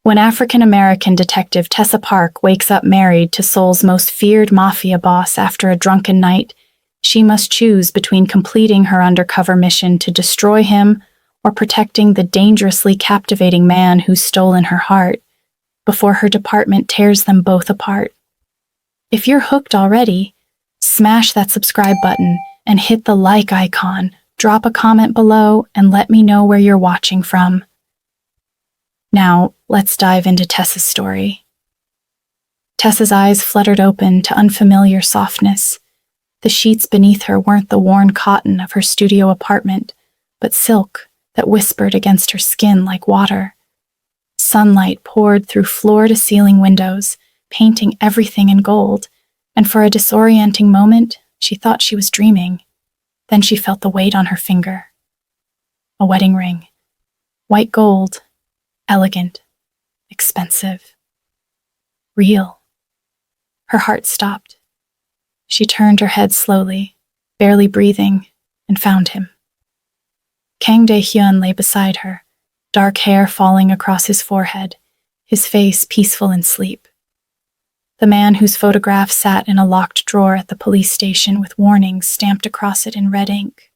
When African-American detective Tessa Park wakes up married to Seoul's most feared mafia boss after a drunken night, she must choose between completing her undercover mission to destroy him or protecting the dangerously captivating man who's stolen her heart, before her department tears them both apart. If you're hooked already, smash that subscribe button and hit the like icon, drop a comment below, and let me know where you're watching from. Now, let's dive into Tessa's story. Tessa's eyes fluttered open to unfamiliar softness. The sheets beneath her weren't the worn cotton of her studio apartment, but silk that whispered against her skin like water. Sunlight poured through floor-to-ceiling windows, painting everything in gold, and for a disorienting moment, she thought she was dreaming. Then she felt the weight on her finger. A wedding ring. White gold. Elegant. Expensive. Real. Her heart stopped. She turned her head slowly, barely breathing, and found him. Kang Dae-hyun lay beside her, dark hair falling across his forehead, his face peaceful in sleep. The man whose photograph sat in a locked drawer at the police station with warnings stamped across it in red ink.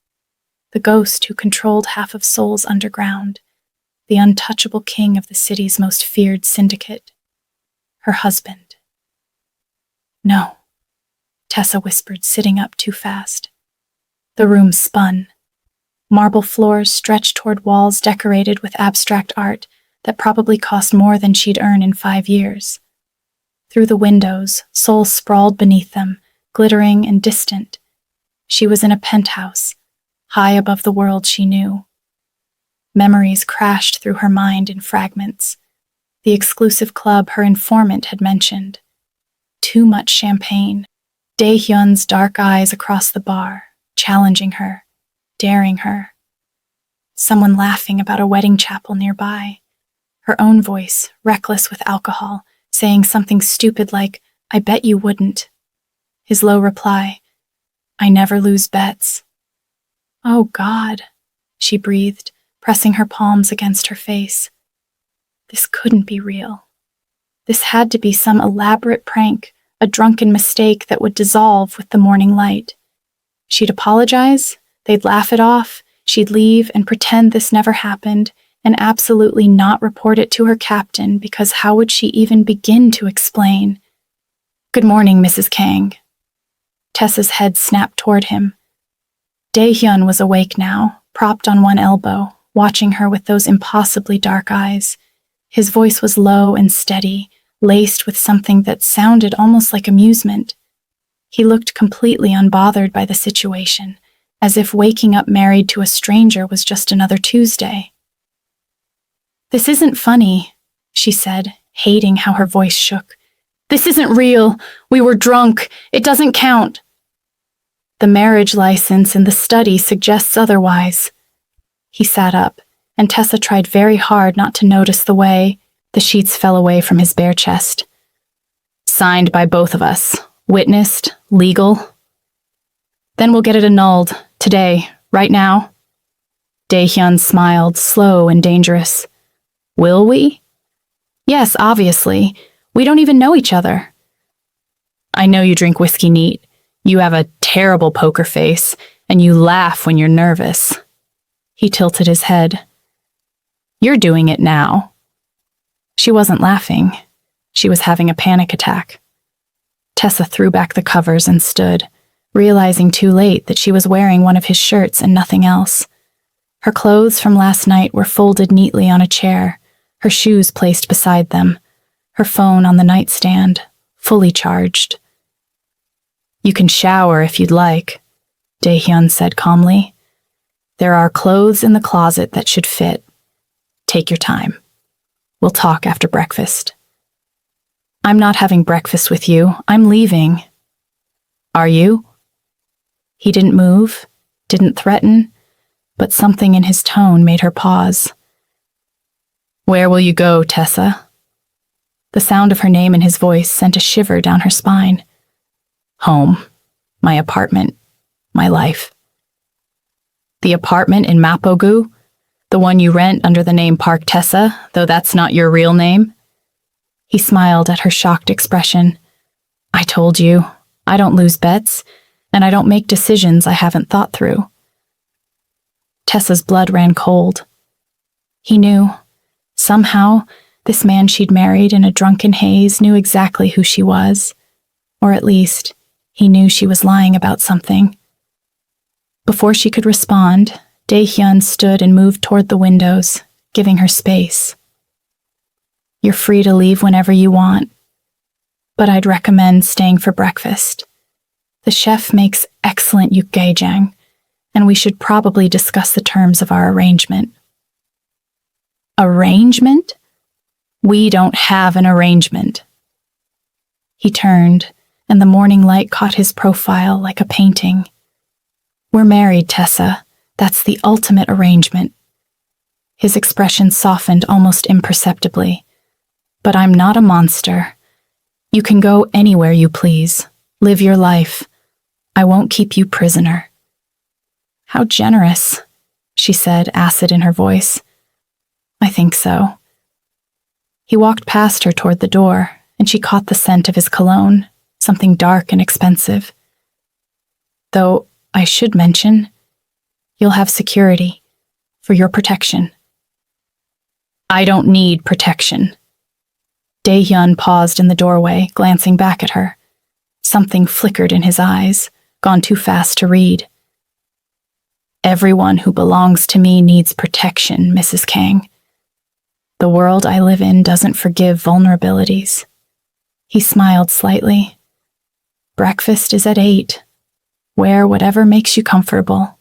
The ghost who controlled half of Seoul's underground, the untouchable king of the city's most feared syndicate. Her husband. No, Tessa whispered, sitting up too fast. The room spun. Marble floors stretched toward walls decorated with abstract art that probably cost more than she'd earn in 5 years. Through the windows, Seoul sprawled beneath them, glittering and distant. She was in a penthouse, high above the world she knew. Memories crashed through her mind in fragments. The exclusive club her informant had mentioned. Too much champagne. Dae-hyun's dark eyes across the bar, challenging her, daring her. Someone laughing about a wedding chapel nearby. Her own voice, reckless with alcohol, saying something stupid like, "I bet you wouldn't." His low reply, "I never lose bets." Oh God, she breathed, pressing her palms against her face. This couldn't be real. This had to be some elaborate prank, a drunken mistake that would dissolve with the morning light. She'd apologize, they'd laugh it off, she'd leave and pretend this never happened, and absolutely not report it to her captain, because how would she even begin to explain? "Good morning, Mrs. Kang." Tessa's head snapped toward him. Dae-hyun was awake now, propped on one elbow, watching her with those impossibly dark eyes. His voice was low and steady, laced with something that sounded almost like amusement. He looked completely unbothered by the situation, as if waking up married to a stranger was just another Tuesday. "This isn't funny," she said, hating how her voice shook. "This isn't real. We were drunk. It doesn't count." "The marriage license in the study suggests otherwise." He sat up, and Tessa tried very hard not to notice the way the sheets fell away from his bare chest. "Signed by both of us. Witnessed. Legal." "Then we'll get it annulled. Today. Right now." Dae-hyun smiled, slow and dangerous. "Will we?" "Yes, obviously. We don't even know each other." "I know you drink whiskey neat. You have a terrible poker face, and you laugh when you're nervous." He tilted his head. "You're doing it now." She wasn't laughing. She was having a panic attack. Tessa threw back the covers and stood, realizing too late that she was wearing one of his shirts and nothing else. Her clothes from last night were folded neatly on a chair, her shoes placed beside them, her phone on the nightstand, fully charged. "You can shower if you'd like," Dae-hyun said calmly. "There are clothes in the closet that should fit. Take your time. We'll talk after breakfast." "I'm not having breakfast with you. I'm leaving." "Are you?" He didn't move, didn't threaten, but something in his tone made her pause. "Where will you go, Tessa?" The sound of her name in his voice sent a shiver down her spine. "Home. My apartment. My life." "The apartment in Mapogu? The one you rent under the name Park Tessa, though that's not your real name?" He smiled at her shocked expression. I told you, I don't lose bets, and I don't make decisions I haven't thought through. Tessa's blood ran cold. He knew. Somehow, this man she'd married in a drunken haze knew exactly who she was. Or at least, he knew she was lying about something. Before she could respond, Dae-hyun stood and moved toward the windows, giving her space. You're free to leave whenever you want, but I'd recommend staying for breakfast. The chef makes excellent yukgaejang, and we should probably discuss the terms of our arrangement. Arrangement? We don't have an arrangement. He turned, and the morning light caught his profile like a painting. We're married, Tessa. That's the ultimate arrangement. His expression softened almost imperceptibly. But I'm not a monster. You can go anywhere you please. Live your life. I won't keep you prisoner. How generous, she said, acid in her voice. I think so. He walked past her toward the door, and she caught the scent of his cologne, something dark and expensive. Though, I should mention, you'll have security, for your protection. I don't need protection. Dae-hyun paused in the doorway, glancing back at her. Something flickered in his eyes, gone too fast to read. Everyone who belongs to me needs protection, Mrs. Kang. The world I live in doesn't forgive vulnerabilities. He smiled slightly. Breakfast is at 8. Wear whatever makes you comfortable.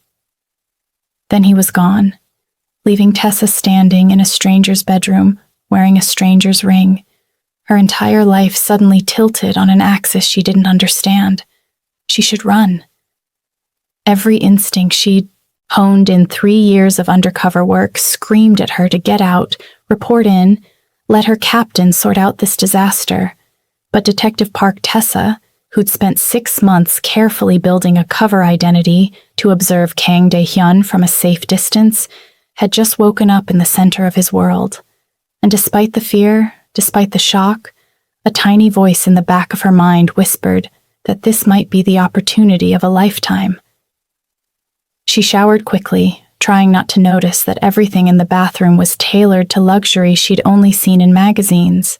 Then he was gone, leaving Tessa standing in a stranger's bedroom, wearing a stranger's ring. Her entire life suddenly tilted on an axis she didn't understand. She should run. Every instinct she'd honed in 3 years of undercover work screamed at her to get out, report in, let her captain sort out this disaster. But Detective Park Tessa, who'd spent 6 months carefully building a cover identity to observe Kang Dae-hyun from a safe distance, had just woken up in the center of his world. And despite the fear, despite the shock, a tiny voice in the back of her mind whispered that this might be the opportunity of a lifetime. She showered quickly, trying not to notice that everything in the bathroom was tailored to luxury she'd only seen in magazines.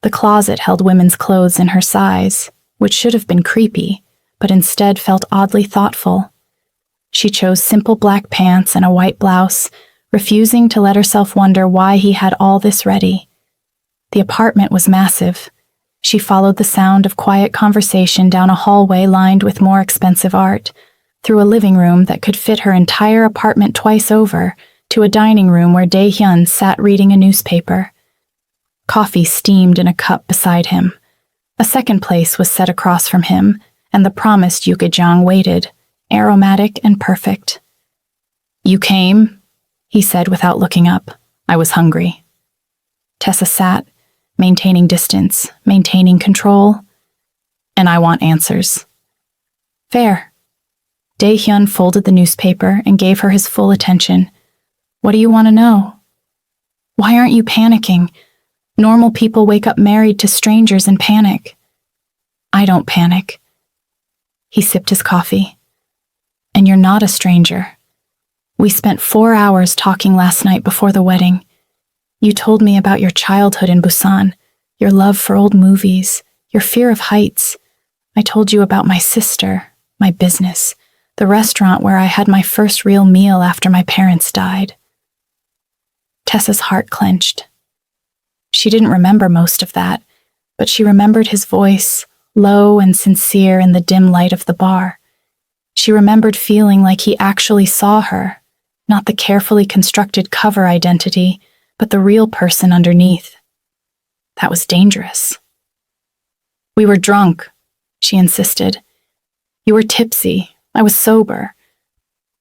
The closet held women's clothes in her size, which should have been creepy, but instead felt oddly thoughtful. She chose simple black pants and a white blouse, refusing to let herself wonder why he had all this ready. The apartment was massive. She followed the sound of quiet conversation down a hallway lined with more expensive art, through a living room that could fit her entire apartment twice over, to a dining room where Dae-hyun sat reading a newspaper. Coffee steamed in a cup beside him. A second place was set across from him, and the promised yukgaejang waited, aromatic and perfect. You came, he said without looking up. I was hungry. Tessa sat, maintaining distance, maintaining control. And I want answers. Fair. Dae-hyun folded the newspaper and gave her his full attention. What do you want to know? Why aren't you panicking? Normal people wake up married to strangers and panic. I don't panic. He sipped his coffee. And you're not a stranger. We spent 4 hours talking last night before the wedding. You told me about your childhood in Busan, your love for old movies, your fear of heights. I told you about my sister, my business, the restaurant where I had my first real meal after my parents died. Tessa's heart clenched. She didn't remember most of that, but she remembered his voice, low and sincere in the dim light of the bar. She remembered feeling like he actually saw her, not the carefully constructed cover identity, but the real person underneath. That was dangerous. We were drunk, she insisted. You were tipsy. I was sober.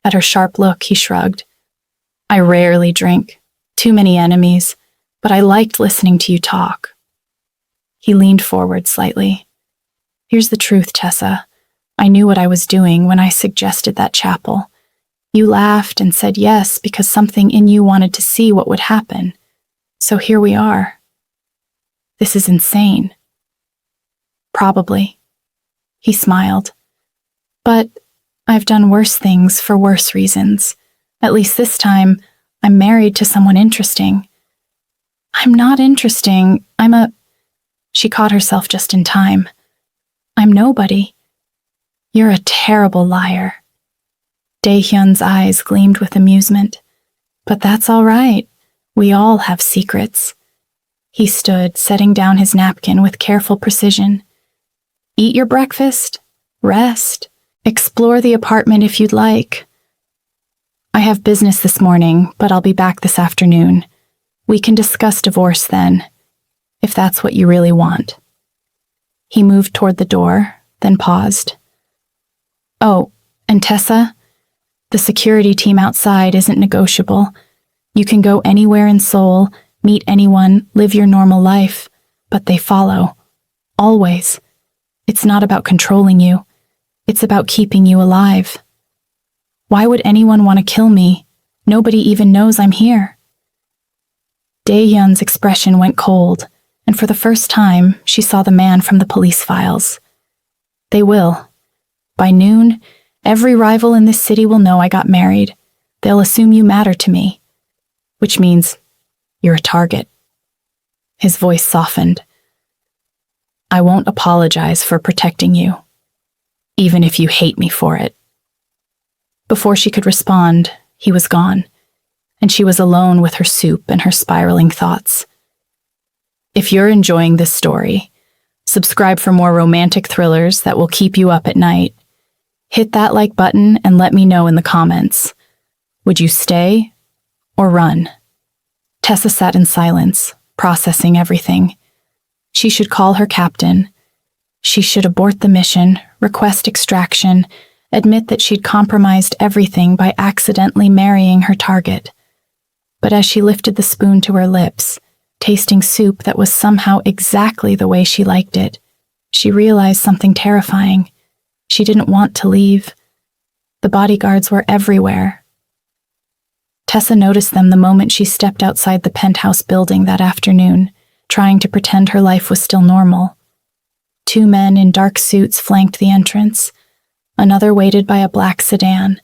At her sharp look, he shrugged. I rarely drink. Too many enemies, but I liked listening to you talk. He leaned forward slightly. Here's the truth, Tessa. I knew what I was doing when I suggested that chapel. You laughed and said yes because something in you wanted to see what would happen. So here we are. This is insane. Probably. He smiled. But I've done worse things for worse reasons. At least this time, I'm married to someone interesting. I'm not interesting. She caught herself just in time. I'm nobody. You're a terrible liar. Dae-hyun's eyes gleamed with amusement. But that's all right. We all have secrets. He stood, setting down his napkin with careful precision. Eat your breakfast. Rest. Explore the apartment if you'd like. I have business this morning, but I'll be back this afternoon. We can discuss divorce then, if that's what you really want. He moved toward the door, then paused. Oh, and Tessa, the security team outside isn't negotiable. You can go anywhere in Seoul, meet anyone, live your normal life, but they follow. Always. It's not about controlling you. It's about keeping you alive. Why would anyone want to kill me? Nobody even knows I'm here. Dae-hyun's expression went cold, and for the first time, she saw the man from the police files. They will. By noon, every rival in this city will know I got married. They'll assume you matter to me. Which means you're a target. His voice softened. I won't apologize for protecting you, even if you hate me for it. Before she could respond, he was gone, and she was alone with her soup and her spiraling thoughts. If you're enjoying this story, subscribe for more romantic thrillers that will keep you up at night. Hit that like button and let me know in the comments. Would you stay or run? Tessa sat in silence, processing everything. She should call her captain. She should abort the mission, request extraction, admit that she'd compromised everything by accidentally marrying her target. But as she lifted the spoon to her lips, tasting soup that was somehow exactly the way she liked it, she realized something terrifying. She didn't want to leave. The bodyguards were everywhere. Tessa noticed them the moment she stepped outside the penthouse building that afternoon, trying to pretend her life was still normal. 2 men in dark suits flanked the entrance. Another waited by a black sedan.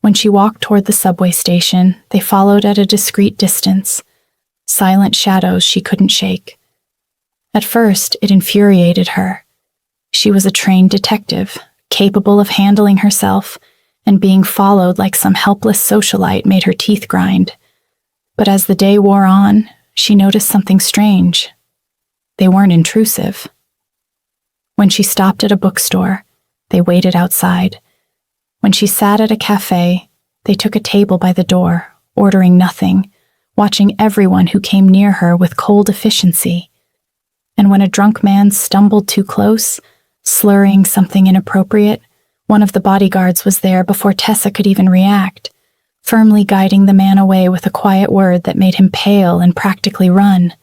When she walked toward the subway station, they followed at a discreet distance, silent shadows she couldn't shake. At first, it infuriated her. She was a trained detective, capable of handling herself, and being followed like some helpless socialite made her teeth grind. But as the day wore on, she noticed something strange. They weren't intrusive. When she stopped at a bookstore, they waited outside. When she sat at a cafe, they took a table by the door, ordering nothing, watching everyone who came near her with cold efficiency. And when a drunk man stumbled too close, slurring something inappropriate, one of the bodyguards was there before Tessa could even react, firmly guiding the man away with a quiet word that made him pale and practically run.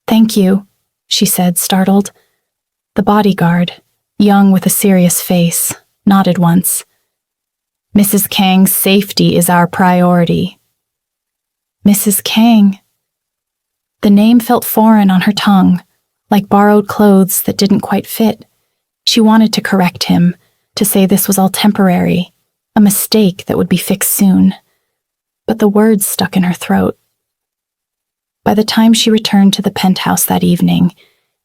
"Thank you," she said, startled. The bodyguard, young with a serious face, nodded once. "Mrs. Kang's safety is our priority." Mrs. Kang. The name felt foreign on her tongue, like borrowed clothes that didn't quite fit. She wanted to correct him, to say this was all temporary, a mistake that would be fixed soon. But the words stuck in her throat. By the time she returned to the penthouse that evening,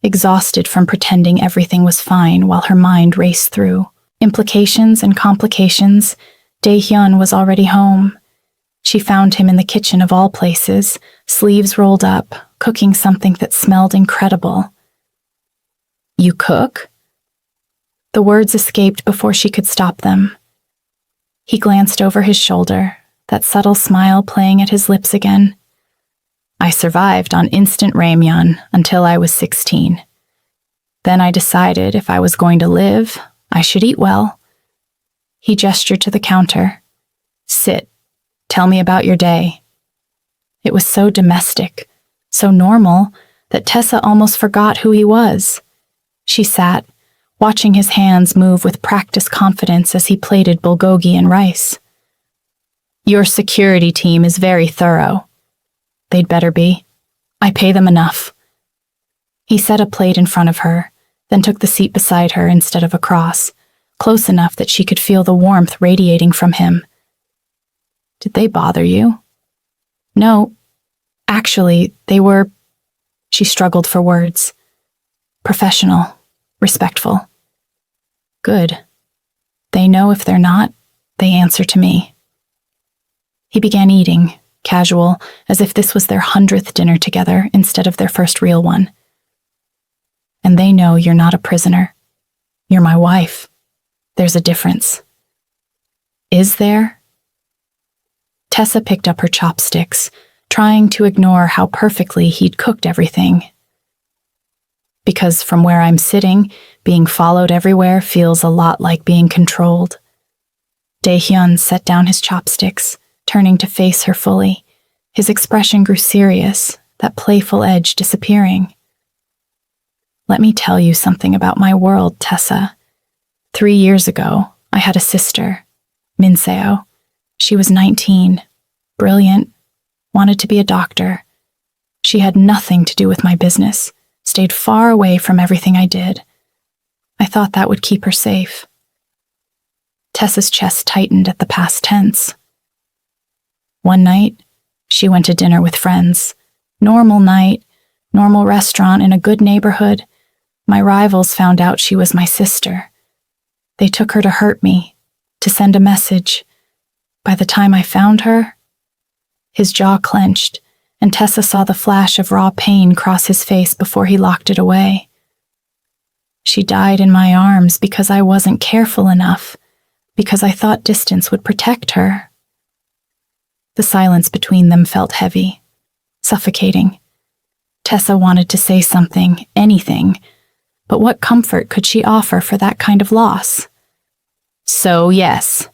exhausted from pretending everything was fine while her mind raced through implications and complications, Dae-hyun was already home. She found him in the kitchen of all places, sleeves rolled up, cooking something that smelled incredible. "You cook?" The words escaped before she could stop them. He glanced over his shoulder, that subtle smile playing at his lips again. "I survived on instant ramyeon until I was 16. Then I decided if I was going to live, I should eat well." He gestured to the counter. "Sit. Tell me about your day." It was so domestic, so normal, that Tessa almost forgot who he was. She sat, watching his hands move with practiced confidence as he plated bulgogi and rice. "Your security team is very thorough." "They'd better be. I pay them enough." He set a plate in front of her, then took the seat beside her instead of across, close enough that she could feel the warmth radiating from him. Did they bother you? No. Actually, they were... She struggled for words. Professional. Respectful. Good. They know if they're not, they answer to me. He began eating, casual, as if this was their 100th dinner together instead of their first real one. And they know you're not a prisoner. You're my wife. There's a difference. Is there? Tessa picked up her chopsticks, trying to ignore how perfectly he'd cooked everything. Because from where I'm sitting, being followed everywhere feels a lot like being controlled. Dae-hyun set down his chopsticks, turning to face her fully. His expression grew serious, that playful edge disappearing. Let me tell you something about my world, Tessa. 3 years ago, I had a sister, Minseo. She was 19, brilliant, wanted to be a doctor. She had nothing to do with my business, stayed far away from everything I did. I thought that would keep her safe. Tessa's chest tightened at the past tense. One night, she went to dinner with friends. Normal night, normal restaurant in a good neighborhood. My rivals found out she was my sister. They took her to hurt me, to send a message. By the time I found her, his jaw clenched, and Tessa saw the flash of raw pain cross his face before he locked it away. She died in my arms because I wasn't careful enough, because I thought distance would protect her. The silence between them felt heavy, suffocating. Tessa wanted to say something, anything, but what comfort could she offer for that kind of loss? So yes,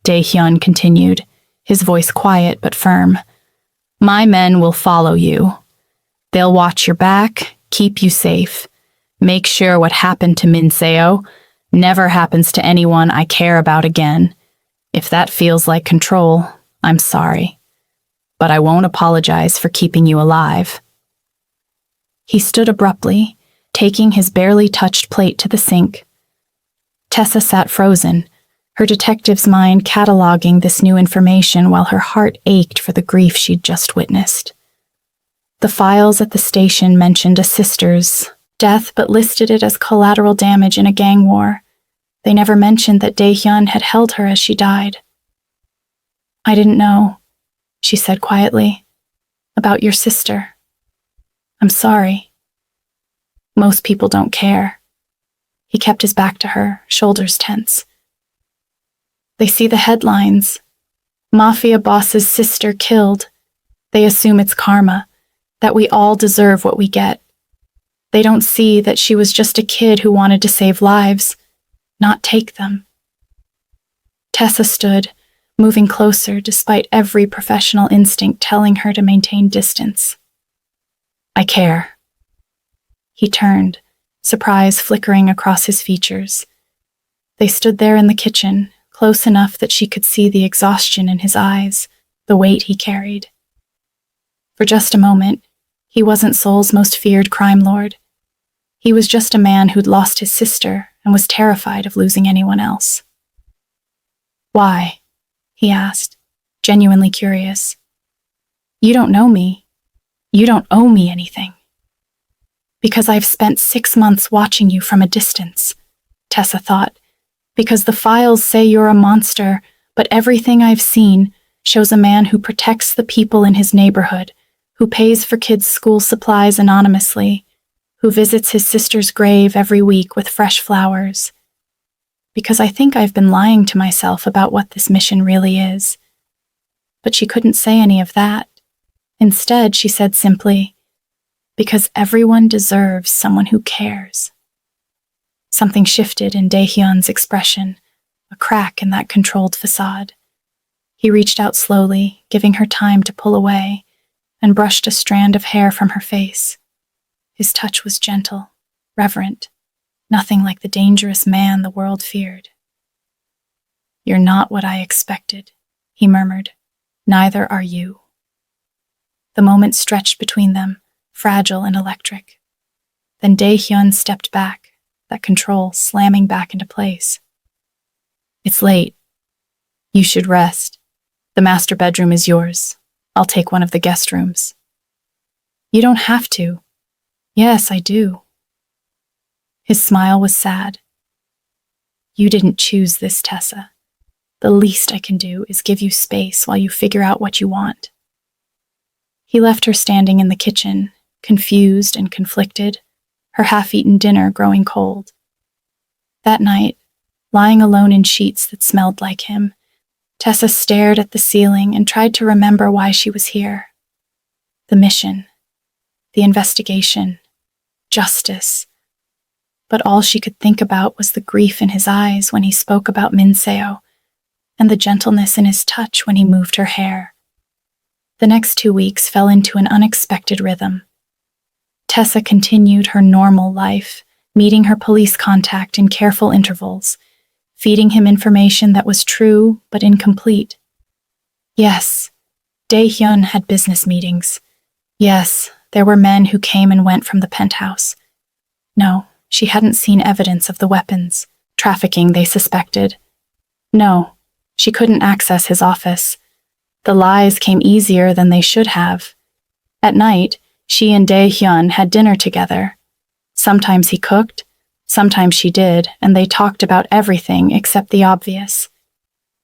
Dae-hyun continued, his voice quiet but firm. My men will follow you. They'll watch your back, keep you safe. Make sure what happened to Minseo never happens to anyone I care about again. If that feels like control, I'm sorry. But I won't apologize for keeping you alive. He stood abruptly, taking his barely touched plate to the sink. Tessa sat frozen, her detective's mind cataloging this new information while her heart ached for the grief she'd just witnessed. The files at the station mentioned a sister's death but listed it as collateral damage in a gang war. They never mentioned that Dae-hyun had held her as she died. I didn't know, she said quietly, about your sister. I'm sorry. Most people don't care. He kept his back to her, shoulders tense. They see the headlines. Mafia boss's sister killed. They assume it's karma, that we all deserve what we get. They don't see that she was just a kid who wanted to save lives, not take them. Tessa stood, moving closer despite every professional instinct telling her to maintain distance. I care. He turned, surprise flickering across his features. They stood there in the kitchen, close enough that she could see the exhaustion in his eyes, the weight he carried. For just a moment, he wasn't Seoul's most feared crime lord. He was just a man who'd lost his sister and was terrified of losing anyone else. Why? He asked, genuinely curious. You don't know me. You don't owe me anything. Because I've spent 6 months watching you from a distance, Tessa thought. Because the files say you're a monster, but everything I've seen shows a man who protects the people in his neighborhood, who pays for kids' school supplies anonymously, who visits his sister's grave every week with fresh flowers. Because I think I've been lying to myself about what this mission really is. But she couldn't say any of that. Instead, she said simply, because everyone deserves someone who cares. Something shifted in Dae-hyun's expression, a crack in that controlled facade. He reached out slowly, giving her time to pull away, and brushed a strand of hair from her face. His touch was gentle, reverent, nothing like the dangerous man the world feared. You're not what I expected, he murmured. Neither are you. The moment stretched between them, fragile and electric. Then Dae-hyun stepped back, that control slamming back into place. It's late. You should rest. The master bedroom is yours. I'll take one of the guest rooms. You don't have to. Yes, I do. His smile was sad. You didn't choose this, Tessa. The least I can do is give you space while you figure out what you want. He left her standing in the kitchen, confused and conflicted, her half-eaten dinner growing cold. That night, lying alone in sheets that smelled like him, Tessa stared at the ceiling and tried to remember why she was here. The mission, the investigation, justice. But all she could think about was the grief in his eyes when he spoke about Min-seo, and the gentleness in his touch when he moved her hair. The next 2 weeks fell into an unexpected rhythm. Tessa continued her normal life, meeting her police contact in careful intervals, feeding him information that was true but incomplete. Yes, Dae-hyun had business meetings. Yes, there were men who came and went from the penthouse. No, she hadn't seen evidence of the weapons, trafficking they suspected. No, she couldn't access his office. The lies came easier than they should have. At night, she and Dae-hyun had dinner together. Sometimes he cooked, sometimes she did, and they talked about everything except the obvious.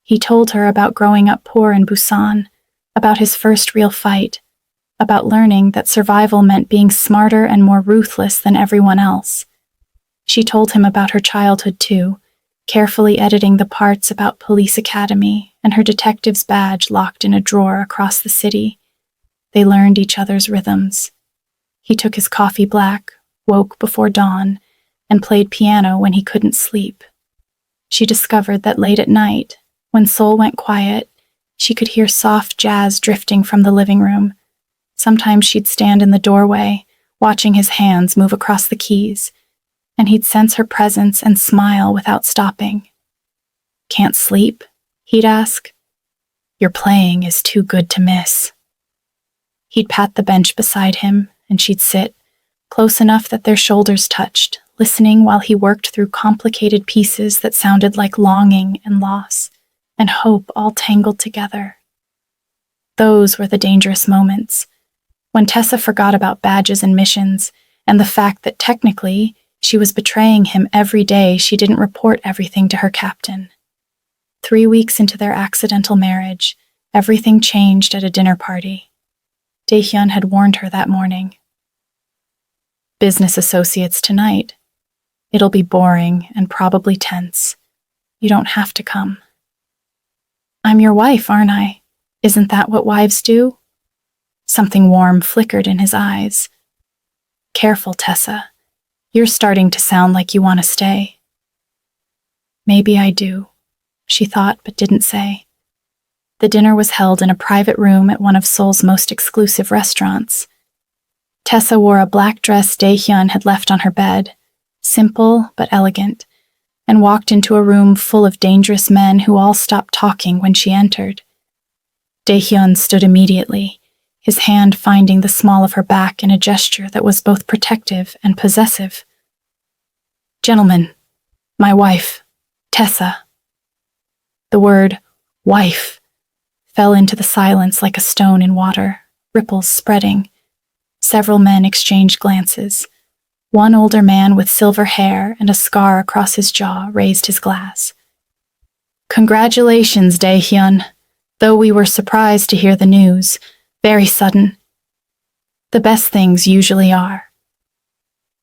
He told her about growing up poor in Busan, about his first real fight, about learning that survival meant being smarter and more ruthless than everyone else. She told him about her childhood too, carefully editing the parts about police academy and her detective's badge locked in a drawer across the city. They learned each other's rhythms. He took his coffee black, woke before dawn, and played piano when he couldn't sleep. She discovered that late at night, when Seoul went quiet, she could hear soft jazz drifting from the living room. Sometimes she'd stand in the doorway, watching his hands move across the keys, and he'd sense her presence and smile without stopping. Can't sleep? He'd ask. Your playing is too good to miss. He'd pat the bench beside him, and she'd sit, close enough that their shoulders touched, listening while he worked through complicated pieces that sounded like longing and loss and hope all tangled together. Those were the dangerous moments, when Tessa forgot about badges and missions, and the fact that technically she was betraying him every day she didn't report everything to her captain. 3 weeks into their accidental marriage, everything changed at a dinner party. Dae-hyun had warned her that morning. Business associates tonight. It'll be boring and probably tense. You don't have to come. I'm your wife, aren't I? Isn't that what wives do? Something warm flickered in his eyes. Careful, Tessa. You're starting to sound like you want to stay. Maybe I do, she thought but didn't say. The dinner was held in a private room at one of Seoul's most exclusive restaurants. Tessa wore a black dress Dae-hyun had left on her bed, simple but elegant, and walked into a room full of dangerous men who all stopped talking when she entered. Dae-hyun stood immediately, his hand finding the small of her back in a gesture that was both protective and possessive. Gentlemen, my wife, Tessa. The word wife fell into the silence like a stone in water, ripples spreading. Several men exchanged glances. One older man with silver hair and a scar across his jaw raised his glass. Congratulations, Dae-hyun, though we were surprised to hear the news. Very sudden. The best things usually are.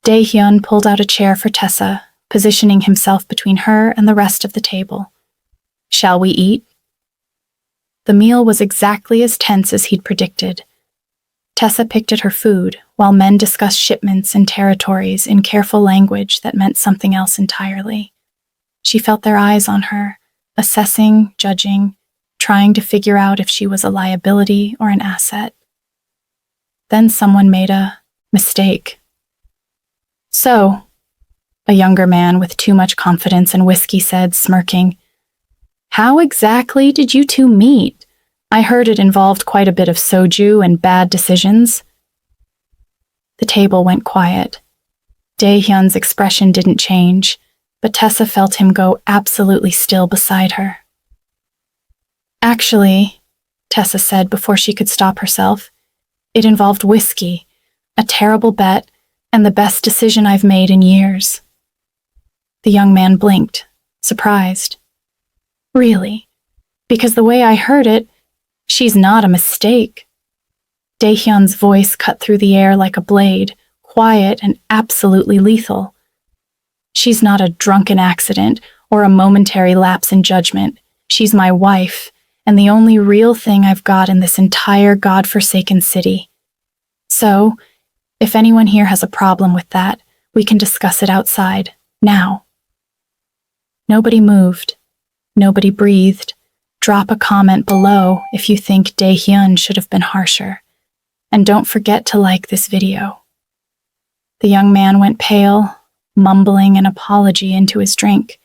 Dae-hyun pulled out a chair for Tessa, positioning himself between her and the rest of the table. Shall we eat? The meal was exactly as tense as he'd predicted. Tessa picked at her food, while men discussed shipments and territories in careful language that meant something else entirely. She felt their eyes on her, assessing, judging, trying to figure out if she was a liability or an asset. Then someone made a mistake. So, a younger man with too much confidence and whiskey said, smirking, how exactly did you two meet? I heard it involved quite a bit of soju and bad decisions. The table went quiet. Dae-hyun's expression didn't change, but Tessa felt him go absolutely still beside her. Actually, Tessa said before she could stop herself, it involved whiskey, a terrible bet, and the best decision I've made in years. The young man blinked, surprised. Really? Because the way I heard it, she's not a mistake. Dae-hyun's voice cut through the air like a blade, quiet and absolutely lethal. She's not a drunken accident or a momentary lapse in judgment. She's my wife, and the only real thing I've got in this entire godforsaken city. So, if anyone here has a problem with that, we can discuss it outside, now. Nobody moved. Nobody breathed. Drop a comment below if you think Dae-hyun should have been harsher. And don't forget to like this video. The young man went pale, mumbling an apology into his drink.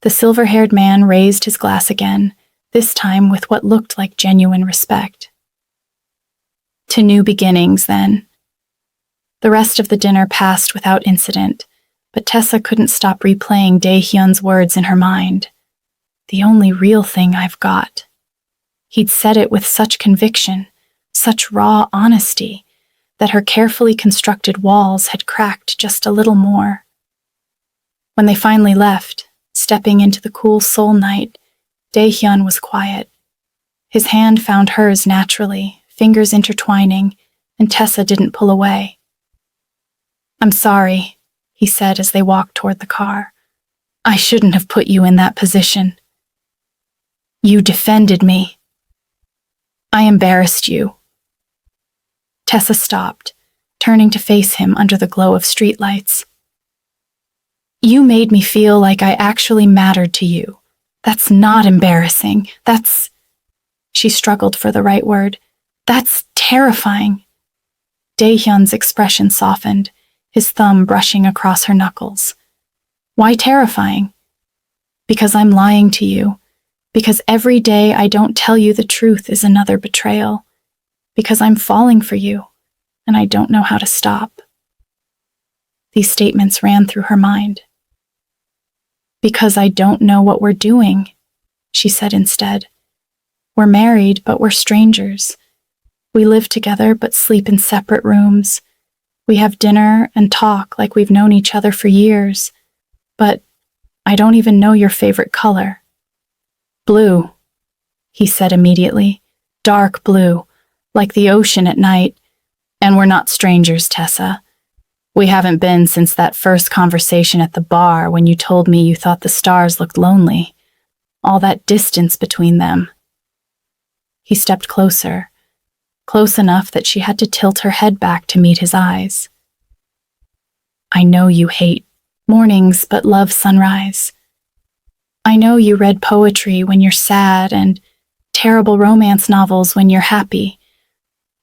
The silver-haired man raised his glass again, this time with what looked like genuine respect. To new beginnings, then. The rest of the dinner passed without incident, but Tessa couldn't stop replaying Dae-hyun's words in her mind. The only real thing I've got. He'd said it with such conviction, such raw honesty, that her carefully constructed walls had cracked just a little more. When they finally left, stepping into the cool Seoul night, Dae-hyun was quiet. His hand found hers naturally, fingers intertwining, and Tessa didn't pull away. "I'm sorry," he said as they walked toward the car. "I shouldn't have put you in that position. You defended me. I embarrassed you." Tessa stopped, turning to face him under the glow of streetlights. "You made me feel like I actually mattered to you. That's not embarrassing. That's—" She struggled for the right word. "That's terrifying." Dae-hyun's expression softened, his thumb brushing across her knuckles. "Why terrifying?" "Because I'm lying to you. Because every day I don't tell you the truth is another betrayal. Because I'm falling for you, and I don't know how to stop." These statements ran through her mind. "Because I don't know what we're doing," she said instead. "We're married, but we're strangers. We live together, but sleep in separate rooms. We have dinner and talk like we've known each other for years. But I don't even know your favorite color." "Blue," he said immediately. "Dark blue. Like the ocean at night. And we're not strangers, Tessa. We haven't been since that first conversation at the bar when you told me you thought the stars looked lonely. All that distance between them." He stepped closer, close enough that she had to tilt her head back to meet his eyes. "I know you hate mornings but love sunrise. I know you read poetry when you're sad and terrible romance novels when you're happy.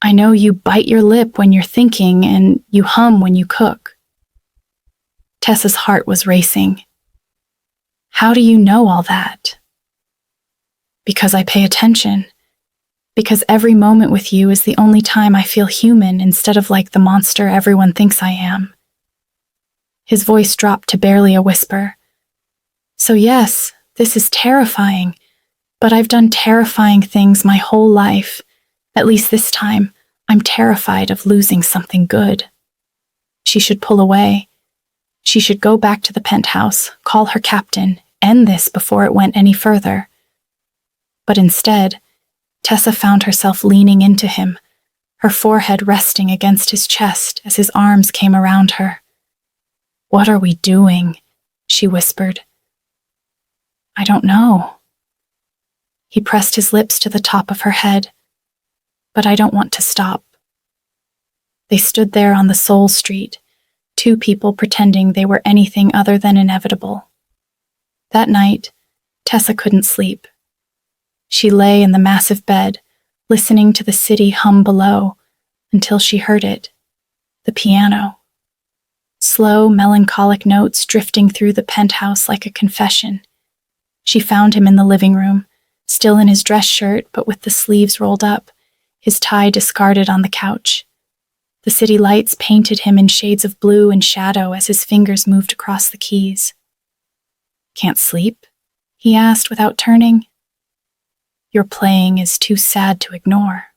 I know you bite your lip when you're thinking and you hum when you cook." Tessa's heart was racing. "How do you know all that?" "Because I pay attention. Because every moment with you is the only time I feel human instead of like the monster everyone thinks I am." His voice dropped to barely a whisper. "So yes, this is terrifying, but I've done terrifying things my whole life. At least this time, I'm terrified of losing something good." She should pull away. She should go back to the penthouse, call her captain, end this before it went any further. But instead, Tessa found herself leaning into him, her forehead resting against his chest as his arms came around her. "What are we doing?" she whispered. "I don't know." He pressed his lips to the top of her head. "But I don't want to stop." They stood there on the Seoul street, two people pretending they were anything other than inevitable. That night, Tessa couldn't sleep. She lay in the massive bed, listening to the city hum below, until she heard it, the piano. Slow, melancholic notes drifting through the penthouse like a confession. She found him in the living room, still in his dress shirt but with the sleeves rolled up, his tie discarded on the couch. The city lights painted him in shades of blue and shadow as his fingers moved across the keys. "Can't sleep?" he asked without turning. "Your playing is too sad to ignore."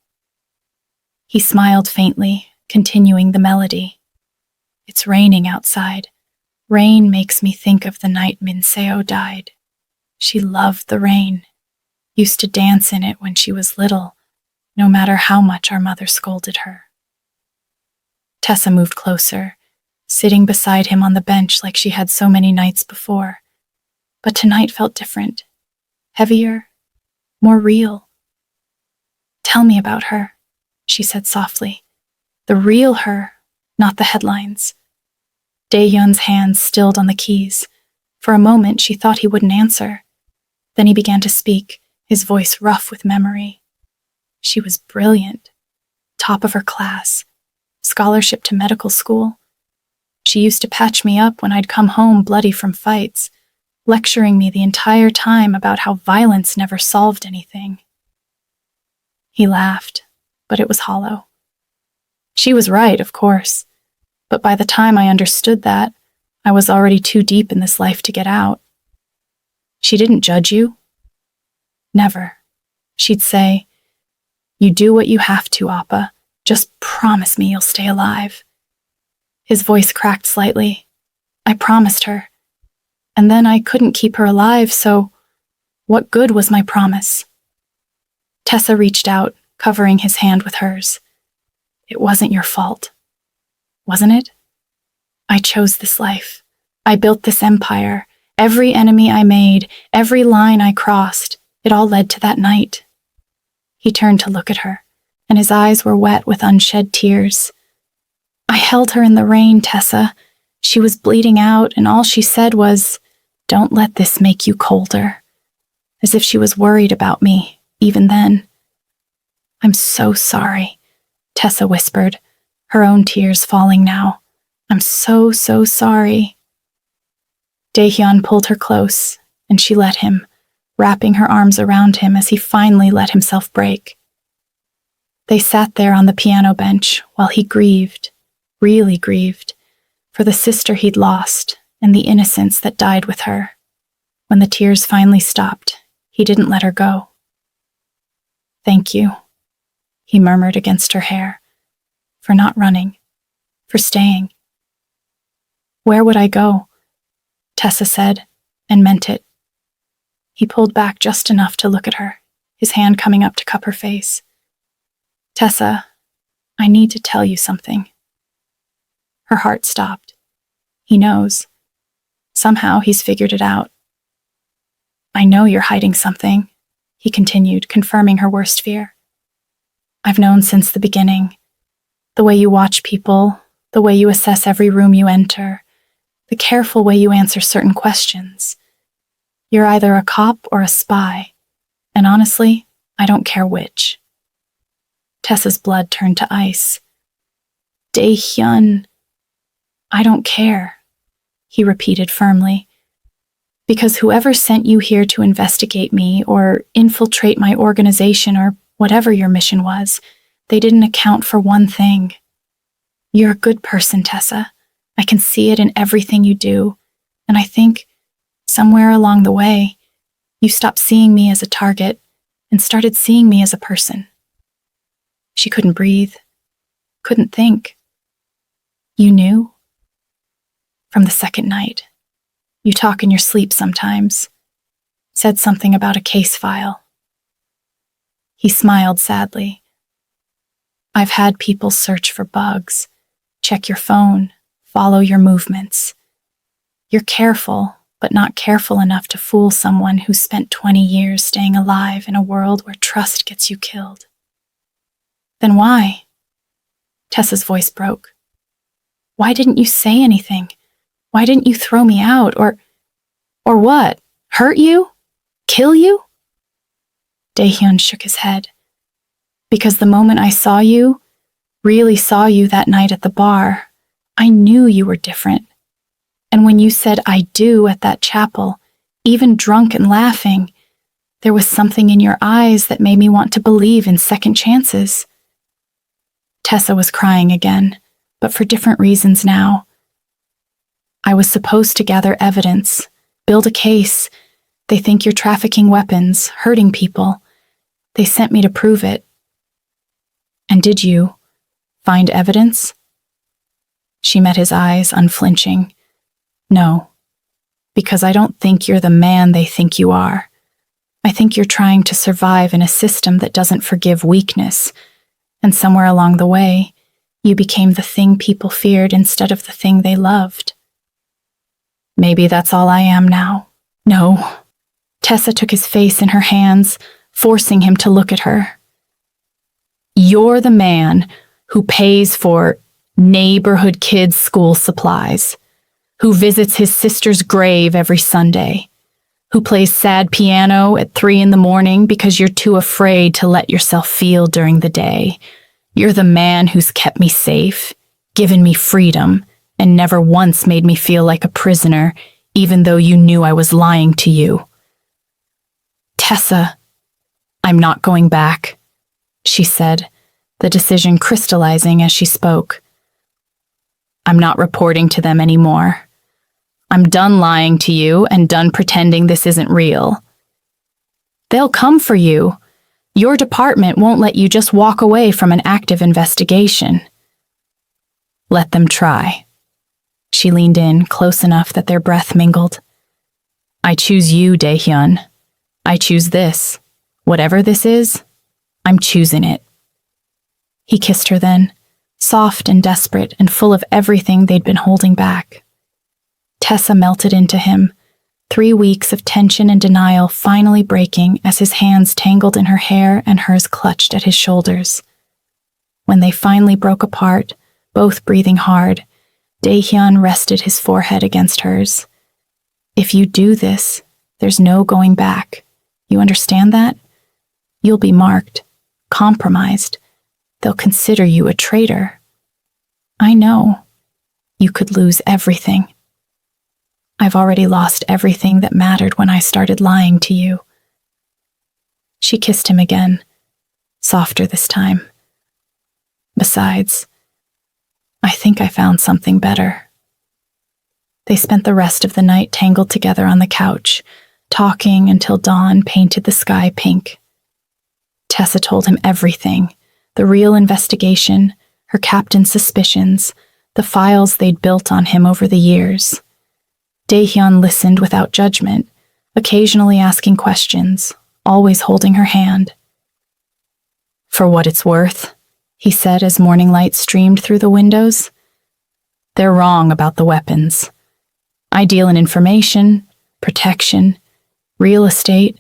He smiled faintly, continuing the melody. "It's raining outside. Rain makes me think of the night Minseo died. She loved the rain, used to dance in it when she was little, no matter how much our mother scolded her." Tessa moved closer, sitting beside him on the bench like she had so many nights before. But tonight felt different, heavier, more real. "Tell me about her," she said softly. "The real her, not the headlines." Dae-hyun's hands stilled on the keys. For a moment, she thought he wouldn't answer. Then he began to speak, his voice rough with memory. "She was brilliant, top of her class, scholarship to medical school. She used to patch me up when I'd come home bloody from fights, lecturing me the entire time about how violence never solved anything." He laughed, but it was hollow. "She was right, of course. But by the time I understood that, I was already too deep in this life to get out." "She didn't judge you?" "Never. She'd say, 'You do what you have to, Appa. Just promise me you'll stay alive.'" His voice cracked slightly. "I promised her. And then I couldn't keep her alive, so what good was my promise?" Tessa reached out, covering his hand with hers. "It wasn't your fault. Wasn't it? I chose this life. I built this empire. Every enemy I made, every line I crossed, it all led to that night." He turned to look at her, and his eyes were wet with unshed tears. "I held her in the rain, Tessa. She was bleeding out, and all she said was, 'Don't let this make you colder.' As if she was worried about me, even then." "I'm so sorry," Tessa whispered, her own tears falling now. "I'm so sorry." Dae-hyun pulled her close, and she let him, wrapping her arms around him as he finally let himself break. They sat there on the piano bench while he grieved, really grieved, for the sister he'd lost and the innocence that died with her. When the tears finally stopped, he didn't let her go. "Thank you," he murmured against her hair, "for not running, for staying." "Where would I go?" Tessa said, and meant it. He pulled back just enough to look at her, his hand coming up to cup her face. "Tessa, I need to tell you something." Her heart stopped. He knows. Somehow he's figured it out. "I know you're hiding something," he continued, confirming her worst fear. "I've known since the beginning. The way you watch people, the way you assess every room you enter, the careful way you answer certain questions. You're either a cop or a spy, and honestly, I don't care which." Tessa's blood turned to ice. "Dae-hyun, I don't care," he repeated firmly, "because whoever sent you here to investigate me or infiltrate my organization or whatever your mission was, they didn't account for one thing. You're a good person, Tessa. I can see it in everything you do, and I think, somewhere along the way, you stopped seeing me as a target and started seeing me as a person." She couldn't breathe, couldn't think. "You knew?" "From the second night. You talk in your sleep sometimes. Said something about a case file." He smiled sadly. "I've had people search for bugs, check your phone, follow your movements. You're careful, but not careful enough to fool someone who spent 20 years staying alive in a world where trust gets you killed." "Then why?" Tessa's voice broke. "Why didn't you say anything? Why didn't you throw me out? Or what? Hurt you? Kill you?" Dae-hyun shook his head. "Because the moment I saw you, really saw you that night at the bar, I knew you were different. And when you said 'I do' at that chapel, even drunk and laughing, there was something in your eyes that made me want to believe in second chances." Tessa was crying again, but for different reasons now. I was supposed to gather evidence, build a case. They think you're trafficking weapons, hurting people. They sent me to prove it. And did you find evidence? She met his eyes, unflinching. No, because I don't think you're the man they think you are. I think you're trying to survive in a system that doesn't forgive weakness, and somewhere along the way, you became the thing people feared instead of the thing they loved. Maybe that's all I am now. No. Tessa took his face in her hands, forcing him to look at her. You're the man who pays for neighborhood kids' school supplies, who visits his sister's grave every Sunday, who plays sad piano at 3 a.m. because you're too afraid to let yourself feel during the day. You're the man who's kept me safe, given me freedom, and never once made me feel like a prisoner, even though you knew I was lying to you. Tessa, I'm not going back, she said, the decision crystallizing as she spoke. I'm not reporting to them anymore. I'm done lying to you and done pretending this isn't real. They'll come for you. Your department won't let you just walk away from an active investigation. Let them try. She leaned in, close enough that their breath mingled. I choose you, Dae-hyun. I choose this. Whatever this is, I'm choosing it. He kissed her then, soft and desperate and full of everything they'd been holding back. Tessa melted into him, 3 weeks of tension and denial finally breaking as his hands tangled in her hair and hers clutched at his shoulders. When they finally broke apart, both breathing hard, Dae-hyun rested his forehead against hers. If you do this, there's no going back. You understand that? You'll be marked, compromised. They'll consider you a traitor. I know. You could lose everything. I've already lost everything that mattered when I started lying to you. She kissed him again, softer this time. Besides, I think I found something better. They spent the rest of the night tangled together on the couch, talking until dawn painted the sky pink. Tessa told him everything, the real investigation, her captain's suspicions, the files they'd built on him over the years. Dae-hyun listened without judgment, occasionally asking questions, always holding her hand. For what it's worth, he said as morning light streamed through the windows. They're wrong about the weapons. I deal in information, protection, real estate,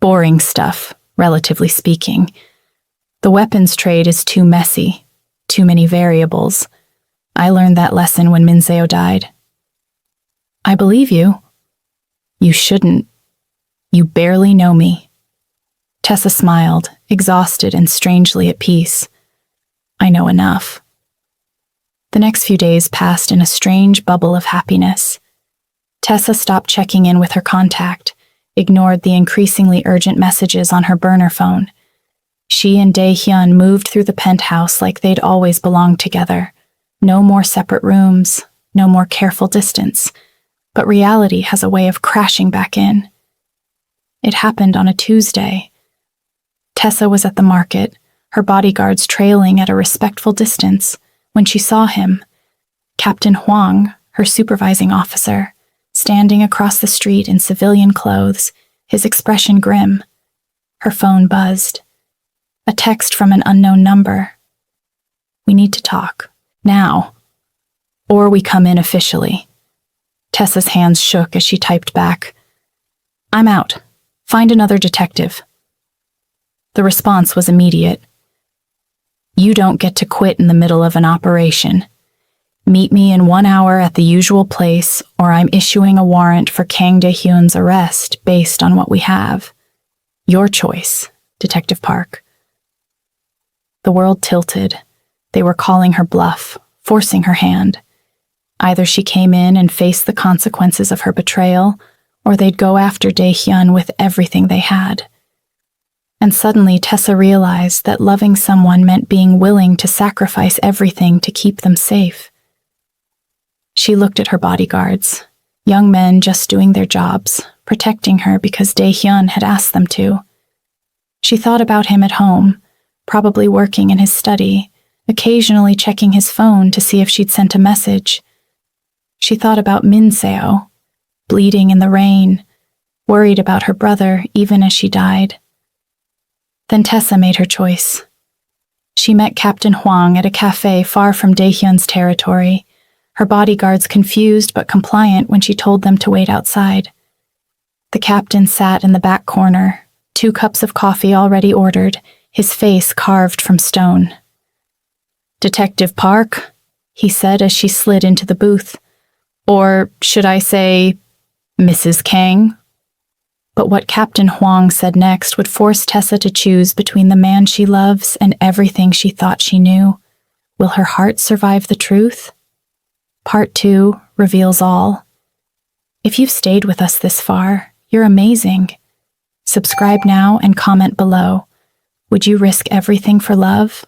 boring stuff, relatively speaking. The weapons trade is too messy, too many variables. I learned that lesson when Minseo died. I believe you. You shouldn't. You barely know me. Tessa smiled, exhausted and strangely at peace. I know enough. The next few days passed in a strange bubble of happiness. Tessa stopped checking in with her contact, ignored the increasingly urgent messages on her burner phone. She and Dae-hyun moved through the penthouse like they'd always belonged together. No more separate rooms, no more careful distance. But reality has a way of crashing back in. It happened on a Tuesday. Tessa was at the market, her bodyguards trailing at a respectful distance, when she saw him, Captain Hwang, her supervising officer, standing across the street in civilian clothes, his expression grim. Her phone buzzed. A text from an unknown number. We need to talk. Now. Or we come in officially. Tessa's hands shook as she typed back. I'm out. Find another detective. The response was immediate. You don't get to quit in the middle of an operation. Meet me in 1 hour at the usual place, or I'm issuing a warrant for Kang Dae-hyun's arrest based on what we have. Your choice, Detective Park. The world tilted. They were calling her bluff, forcing her hand. Either she came in and faced the consequences of her betrayal, or they'd go after Dae-hyun with everything they had. And suddenly Tessa realized that loving someone meant being willing to sacrifice everything to keep them safe. She looked at her bodyguards, young men just doing their jobs, protecting her because Dae-hyun had asked them to. She thought about him at home, probably working in his study, occasionally checking his phone to see if she'd sent a message. She thought about Min-seo, bleeding in the rain, worried about her brother even as she died. Then Tessa made her choice. She met Captain Hwang at a cafe far from Dae-hyun's territory, her bodyguards confused but compliant when she told them to wait outside. The captain sat in the back corner, 2 cups of coffee already ordered, his face carved from stone. "Detective Park," he said as she slid into the booth. "Or should I say, Mrs. Kang?" But what Captain Hwang said next would force Tessa to choose between the man she loves and everything she thought she knew. Will her heart survive the truth? Part 2 reveals all. If you've stayed with us this far, you're amazing. Subscribe now and comment below. Would you risk everything for love?